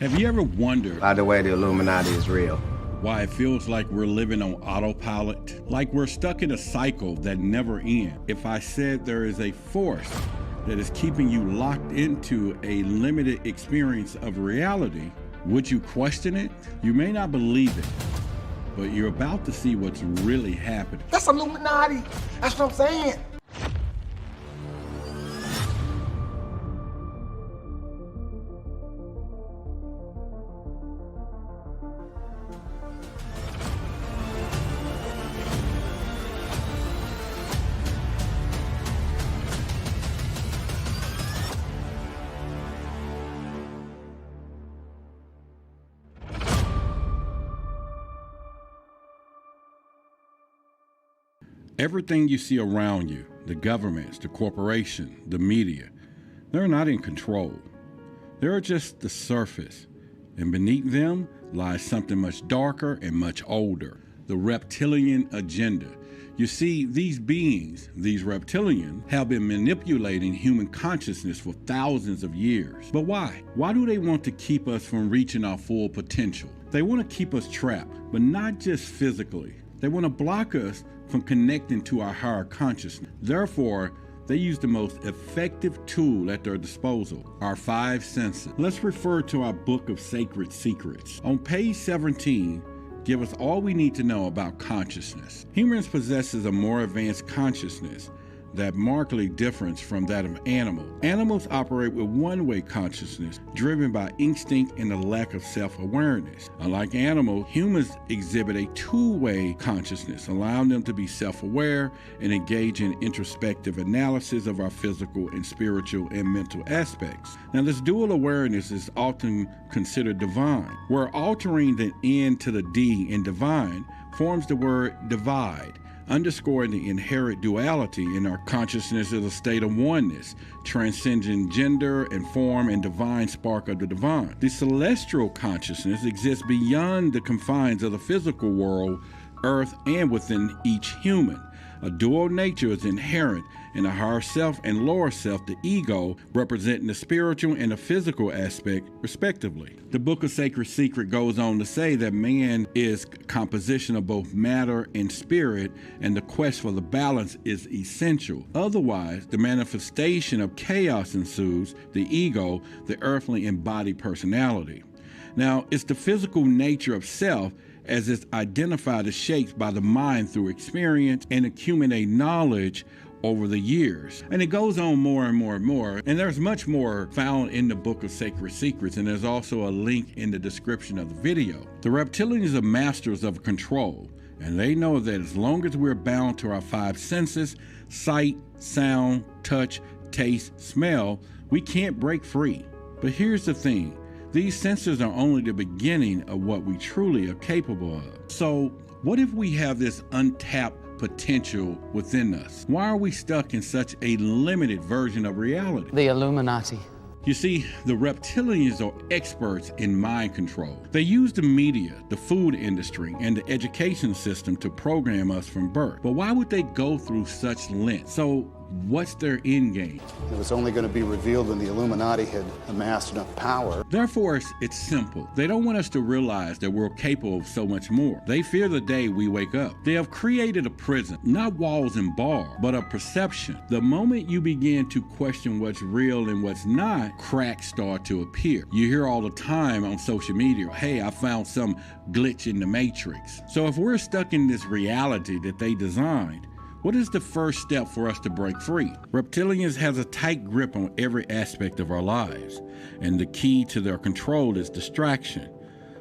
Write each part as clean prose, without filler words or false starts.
Have you ever wondered By the way, the Illuminati is real. why it feels like we're living on autopilot? Like we're stuck in a cycle that never ends. If I said there is a force that is keeping you locked into a limited experience of reality, would you question it? You may not believe it, but you're about to see what's really happening. That's Illuminati. That's what I'm saying. Everything you see around you, the governments, the corporation, the media, they're not in control. They're just the surface, and beneath them lies something much darker and much older, the Reptilian Agenda. You see, these beings, these reptilians, have been manipulating human consciousness for thousands of years. But why? Why do they want to keep us from reaching our full potential? They want to keep us trapped, but not just physically. They want to block us from connecting to our higher consciousness. Therefore, they use the most effective tool at their disposal, our five senses. Let's refer to our book of sacred secrets. On page 17, give us all we need to know about consciousness. Humans possesses a more advanced consciousness that markedly differs from that of animals. Animals operate with one-way consciousness, driven by instinct and a lack of self-awareness. Unlike animals, humans exhibit a two-way consciousness, allowing them to be self-aware and engage in introspective analysis of our physical and spiritual and mental aspects. Now, this dual awareness is often considered divine, where altering the N to the D in divine forms the word divide, underscoring the inherent duality in our consciousness as a state of oneness, transcending gender and form and divine spark of the divine. The celestial consciousness exists beyond the confines of the physical world, earth, and within each human. A dual nature is inherent in the higher self and lower self, the ego, representing the spiritual and the physical aspect, respectively. The Book of Sacred Secret goes on to say that man is composition of both matter and spirit, and the quest for the balance is essential. Otherwise, the manifestation of chaos ensues, the ego, the earthly embodied personality. Now, it's the physical nature of self as it's identified as shaped by the mind through experience and accumulate knowledge over the years. And it goes on more and more and more. And there's much more found in the Book of Sacred Secrets, and there's also a link in the description of the video. The reptilians are masters of control, and they know that as long as we're bound to our five senses, sight, sound, touch, taste, smell, we can't break free. But here's the thing. These senses are only the beginning of what we truly are capable of. So, what if we have this untapped potential within us? Why are we stuck in such a limited version of reality? The Illuminati. You see, the reptilians are experts in mind control. They use the media, the food industry, and the education system to program us from birth. But why would they go through such lengths? So, what's their end game? It was only going to be revealed when the Illuminati had amassed enough power. Therefore, it's simple. They don't want us to realize that we're capable of so much more. They fear the day we wake up. They have created a prison, not walls and bars, but a perception. The moment you begin to question what's real and what's not, cracks start to appear. You hear all the time on social media, hey, I found some glitch in the matrix. So if we're stuck in this reality that they designed, what is the first step for us to break free? Reptilians has a tight grip on every aspect of our lives, and the key to their control is distraction.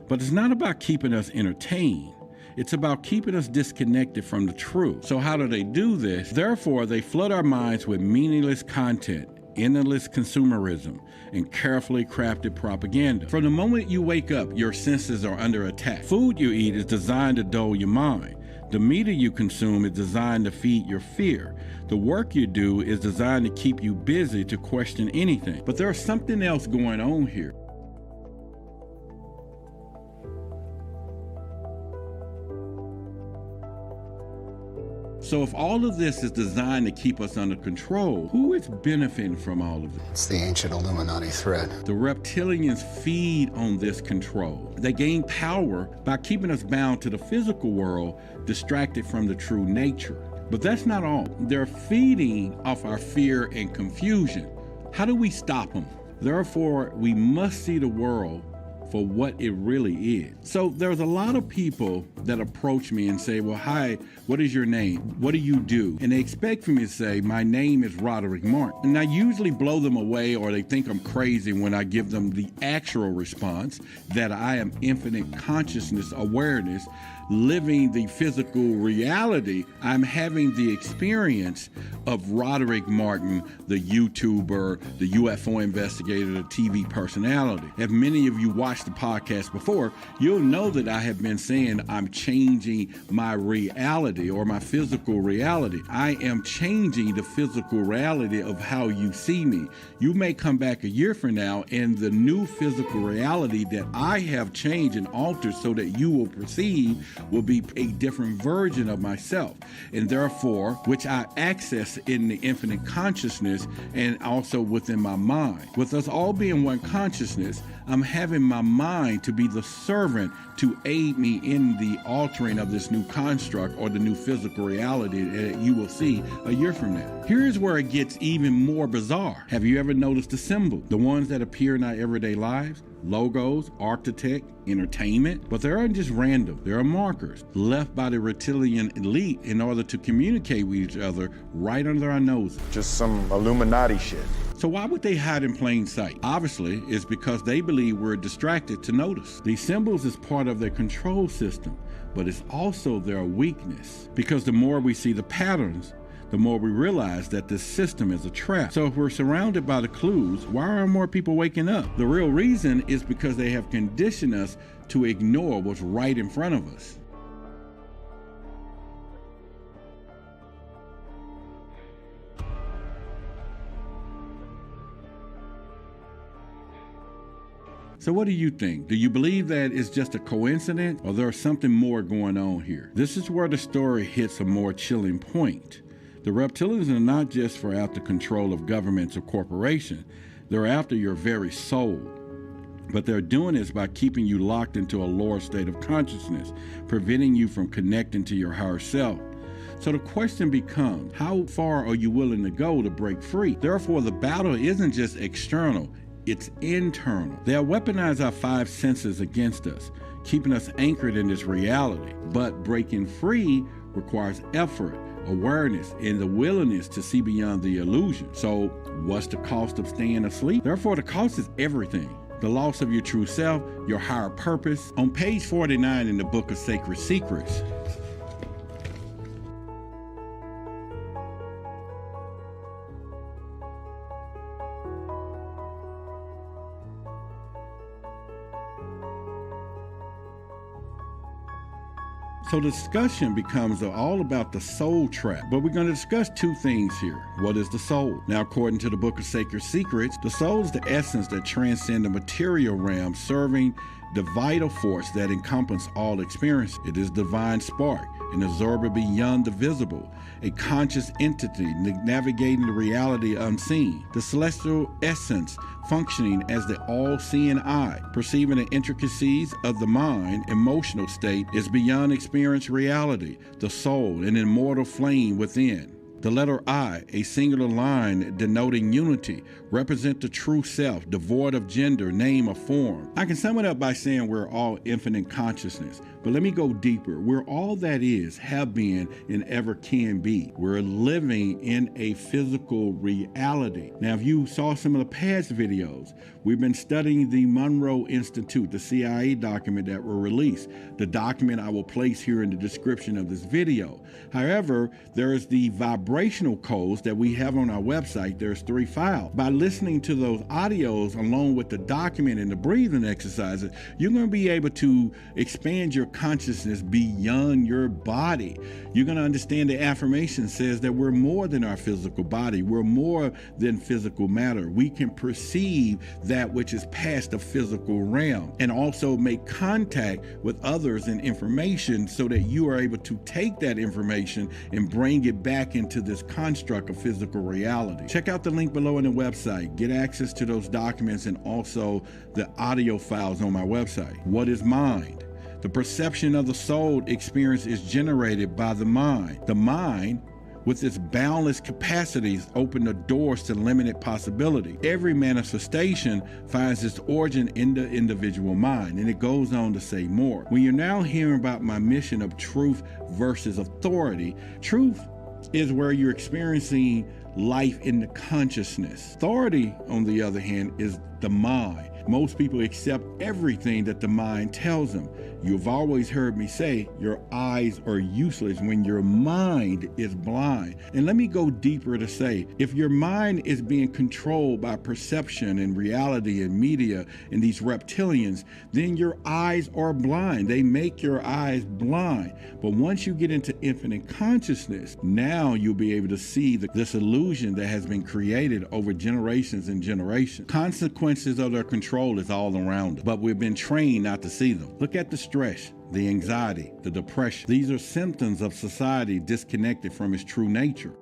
But it's not about keeping us entertained. It's about keeping us disconnected from the truth. So how do they do this? Therefore, they flood our minds with meaningless content, endless consumerism, and carefully crafted propaganda. From the moment you wake up, your senses are under attack. Food you eat is designed to dull your mind. The media you consume is designed to feed your fear. The work you do is designed to keep you busy to question anything. But there's something else going on here. So if all of this is designed to keep us under control, who is benefiting from all of this? It's the ancient Illuminati thread. The reptilians feed on this control. They gain power by keeping us bound to the physical world, distracted from the true nature. But that's not all. They're feeding off our fear and confusion. How do we stop them? Therefore, we must see the world for what it really is. So there's a lot of people that approach me and say, well, hi, what is your name? What do you do? And they expect for me to say, my name is Roderick Martin. And I usually blow them away, or they think I'm crazy when I give them the actual response that I am infinite consciousness awareness, living the physical reality. I'm having the experience of Roderick Martin, the YouTuber, the UFO investigator, the TV personality. If many of you watched the podcast before, you'll know that I have been saying I'm changing my reality or my physical reality. I am changing the physical reality of how you see me. You may come back a year from now and the new physical reality that I have changed and altered so that you will perceive will be a different version of myself, and therefore, which I access in the infinite consciousness and also within my mind. With us all being one consciousness, I'm having my mind to be the servant to aid me in the altering of this new construct or the new physical reality that you will see a year from now. Here's where it gets even more bizarre. Have you ever noticed the symbols? The ones that appear in our everyday lives? Logos, architect, entertainment, but they aren't just random. They are markers left by the reptilian elite in order to communicate with each other right under our noses. Just some Illuminati shit. So why would they hide in plain sight? Obviously, it's because they believe we're distracted to notice. These symbols is part of their control system, but it's also their weakness, because the more we see the patterns, the more we realize that this system is a trap. So if we're surrounded by the clues, why aren't more people waking up? The real reason is because they have conditioned us to ignore what's right in front of us. So what do you think? Do you believe that it's just a coincidence, or there's something more going on here? This is where the story hits a more chilling point. The reptilians are not just for after control of governments or corporations. They're after your very soul. But they're doing this by keeping you locked into a lower state of consciousness, preventing you from connecting to your higher self. So the question becomes, how far are you willing to go to break free? Therefore, the battle isn't just external, it's internal. They'll weaponize our five senses against us, keeping us anchored in this reality. But breaking free requires effort, awareness, and the willingness to see beyond the illusion. So what's the cost of staying asleep? Therefore, the cost is everything. The loss of your true self, your higher purpose. On page 49 in the book of Sacred Secrets, so the discussion becomes all about the soul trap. But we're going to discuss two things here. What is the soul? Now, according to the book of Sacred Secrets, the soul is the essence that transcends the material realm, serving the vital force that encompasses all experience. It is divine spark, an absorber beyond the visible, a conscious entity navigating the reality unseen, the celestial essence functioning as the all-seeing eye, perceiving the intricacies of the mind. Emotional state is beyond experience reality, the soul, an immortal flame within. The letter I, a singular line denoting unity, represent the true self, devoid of gender, name, or form. I can sum it up by saying we're all infinite consciousness, but let me go deeper. We're all that is, have been, and ever can be. We're living in a physical reality. Now, if you saw some of the past videos, we've been studying the Monroe Institute, the CIA document that were released. The document I will place here in the description of this video. However, there is the vibration vibrational codes that we have on our website. There's 3 files. By listening to those audios along with the document and the breathing exercises, you're going to be able to expand your consciousness beyond your body. You're going to understand the affirmation says that we're more than our physical body. We're more than physical matter. We can perceive that which is past the physical realm, and also make contact with others and information so that you are able to take that information and bring it back into this construct of physical reality. Check out the link below on the website. Get access to those documents and also the audio files on my website. What is mind? The perception of the soul experience is generated by the mind. The mind, with its boundless capacities, open the doors to limited possibility. Every manifestation finds its origin in the individual mind, and it goes on to say more. When you're now hearing about my mission of truth versus authority, truth is where you're experiencing life in the consciousness. Authority, on the other hand, is the mind. Most people accept everything that the mind tells them. You've always heard me say your eyes are useless when your mind is blind. And let me go deeper to say, if your mind is being controlled by perception and reality and media and these reptilians, then your eyes are blind. They make your eyes blind. But once you get into infinite consciousness, now you'll be able to see this illusion that has been created over generations and generations. Consequences of their control is all around us, but we've been trained not to see them. Look at the stress, the anxiety, the depression. These are symptoms of society disconnected from its true nature.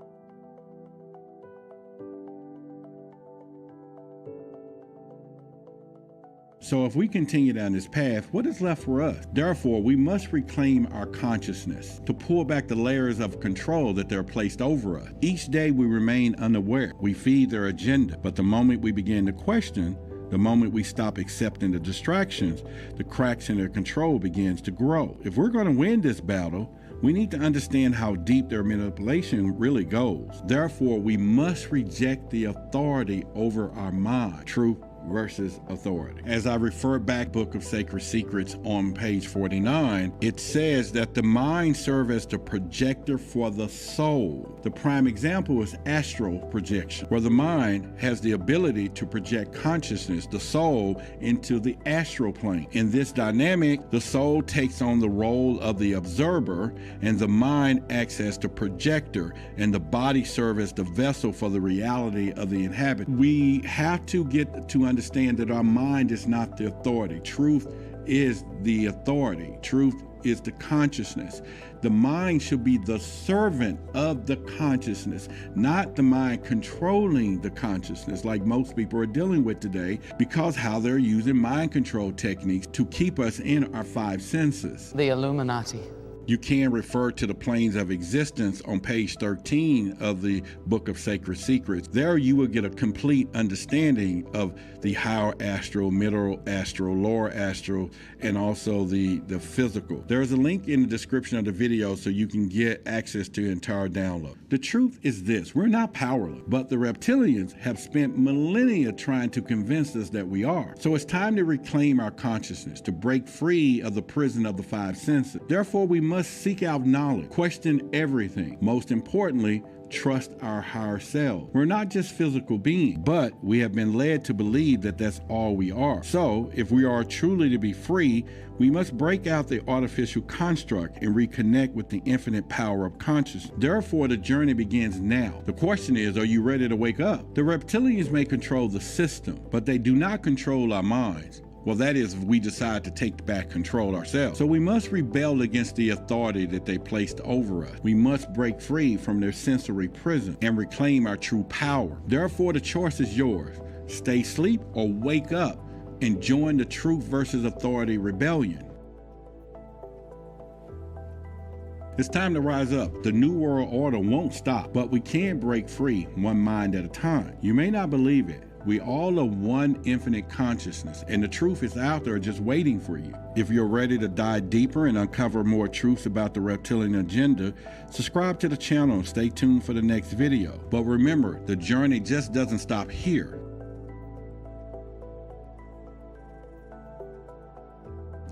So if we continue down this path, what is left for us? Therefore, we must reclaim our consciousness to pull back the layers of control that they're placed over us. Each day we remain unaware. We feed their agenda, but the moment we begin to question, the moment we stop accepting the distractions, the cracks in their control begins to grow. If we're going to win this battle, we need to understand how deep their manipulation really goes. Therefore, we must reject the authority over our mind. Truth versus authority. As I refer back Book of Sacred Secrets on page 49, it says that the mind serves as the projector for the soul. The prime example is astral projection, where the mind has the ability to project consciousness, the soul, into the astral plane. In this dynamic, the soul takes on the role of the observer, and the mind acts as the projector, and the body serves as the vessel for the reality of the inhabitant. We have to get to understand that our mind is not the authority. Truth is the authority. Truth is the consciousness. The mind should be the servant of the consciousness, not the mind controlling the consciousness like most people are dealing with today, because how they're using mind control techniques to keep us in our 5 senses. The Illuminati. You can refer to the planes of existence on page 13 of the Book of Sacred Secrets. There you will get a complete understanding of the higher astral, middle astral, lower astral, and also the physical. There's a link in the description of the video so you can get access to the entire download. The truth is this: we're not powerless, but the reptilians have spent millennia trying to convince us that we are. So it's time to reclaim our consciousness, to break free of the prison of the 5 senses. Therefore, we must seek out knowledge, question everything. Most importantly, trust our higher self. We're not just physical beings, but we have been led to believe that that's all we are. So if we are truly to be free, we must break out the artificial construct and reconnect with the infinite power of consciousness. Therefore, the journey begins now. The question is, are you ready to wake up? The reptilians may control the system, but they do not control our minds. Well, that is, if we decide to take back control ourselves. So we must rebel against the authority that they placed over us. We must break free from their sensory prison and reclaim our true power. Therefore, the choice is yours. Stay asleep or wake up and join the truth versus authority rebellion. It's time to rise up. The New World Order won't stop, but we can break free one mind at a time. You may not believe it. We all are one infinite consciousness, and the truth is out there just waiting for you. If you're ready to dive deeper and uncover more truths about the Reptilian Agenda, subscribe to the channel and stay tuned for the next video. But remember, the journey just doesn't stop here.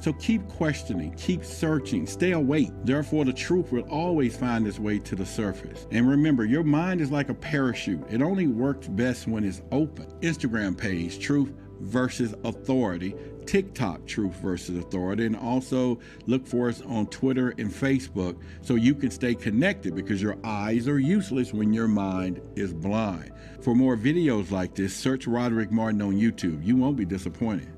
So keep questioning, keep searching, stay awake. Therefore, the truth will always find its way to the surface. And remember, your mind is like a parachute. It only works best when it's open. Instagram page, Truth versus Authority. TikTok, Truth versus Authority. And also look for us on Twitter and Facebook so you can stay connected, because your eyes are useless when your mind is blind. For more videos like this, search Roderick Martin on YouTube. You won't be disappointed.